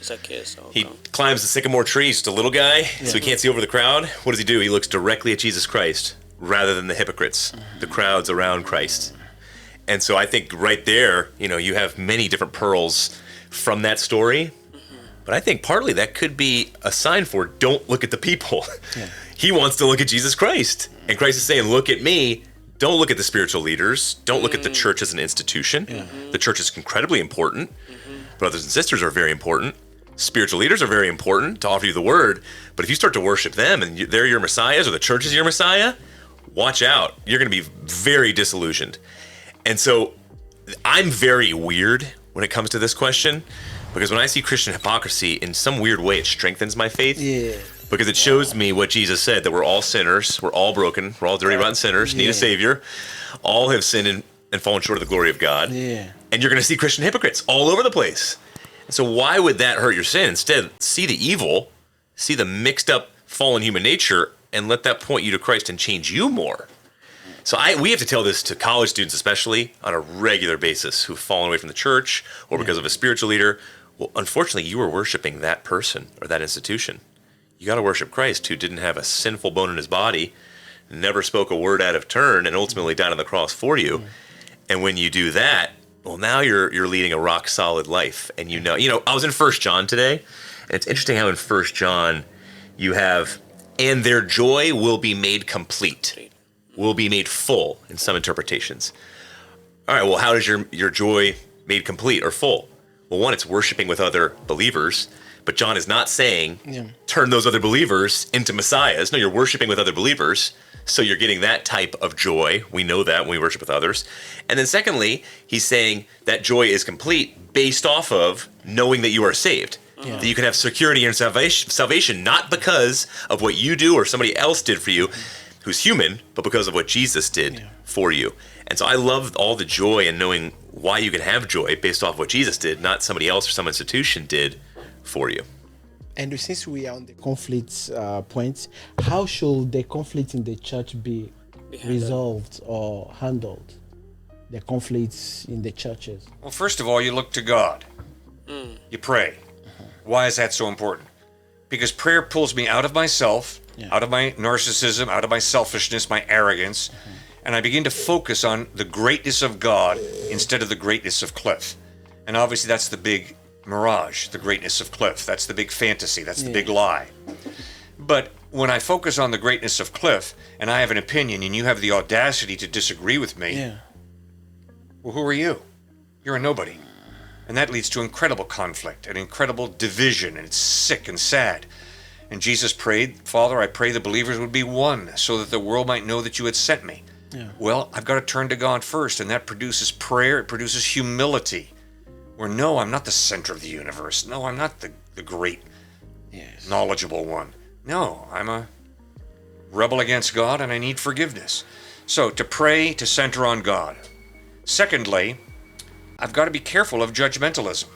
Zacchaeus. He climbs the sycamore tree, just a little guy, so he can't see over the crowd. What does he do? He looks directly at Jesus Christ rather than the hypocrites, the crowds around Christ. And so I think right there, you have many different pearls from that story. But I think partly that could be a sign for don't look at the people. Yeah. He wants to look at Jesus Christ. And Christ is saying, look at me. Don't look at the spiritual leaders. Don't look at the church as an institution. The church is incredibly important. Brothers and sisters are very important. Spiritual leaders are very important to offer you the word. But if you start to worship them and they're your messiahs or the church is your messiah, watch out. You're going to be very disillusioned. And so I'm very weird when it comes to this question, because when I see Christian hypocrisy, in some weird way, it strengthens my faith. Yeah. Because it shows me what Jesus said, that we're all sinners, we're all broken, we're all dirty, rotten sinners, need a savior. All have sinned and fallen short of the glory of God. Yeah. And you're going to see Christian hypocrites all over the place. And so why would that hurt your sin? Instead, see the evil, see the mixed up fallen human nature, and let that point you to Christ and change you more. So we have to tell this to college students especially on a regular basis who've fallen away from the church or because of a spiritual leader. Well, unfortunately, you were worshiping that person or that institution. You got to worship Christ, who didn't have a sinful bone in his body, never spoke a word out of turn, and ultimately died on the cross for you. And when you do that, well, now you're leading a rock solid life. And I was in 1 John today, and it's interesting how in 1 John you have, and their joy will be made complete, will be made full in some interpretations. All right, well, how is your joy made complete or full? Well, one, it's worshiping with other believers, but John is not saying turn those other believers into messiahs. No, you're worshiping with other believers, so you're getting that type of joy. We know that when we worship with others. And then secondly, he's saying that joy is complete based off of knowing that you are saved, that you can have security in salvation, not because of what you do or somebody else did for you, who's human, but because of what Jesus did for you. And so I love all the joy in knowing why you can have joy based off what Jesus did, not somebody else or some institution did for you. And since we are on the conflict point, how should the conflict in the church be resolved or handled? The conflicts in the churches. Well, first of all, you look to God. You pray. Why is that so important? Because prayer pulls me out of myself, out of my narcissism, out of my selfishness, my arrogance, and I begin to focus on the greatness of God instead of the greatness of Cliff. And obviously that's the big mirage, the greatness of Cliff. That's the big fantasy. That's the big lie. But when I focus on the greatness of Cliff, and I have an opinion, and you have the audacity to disagree with me, well, who are you? You're a nobody. And that leads to incredible conflict and incredible division, and it's sick and sad. And Jesus prayed, Father, I pray the believers would be one, so that the world might know that you had sent me. Well, I've got to turn to God first, and that produces prayer. It produces humility. Where, no, I'm not the center of the universe. No, I'm not the great, knowledgeable one. No, I'm a rebel against God, and I need forgiveness. So to pray, to center on God. Secondly, I've got to be careful of judgmentalism.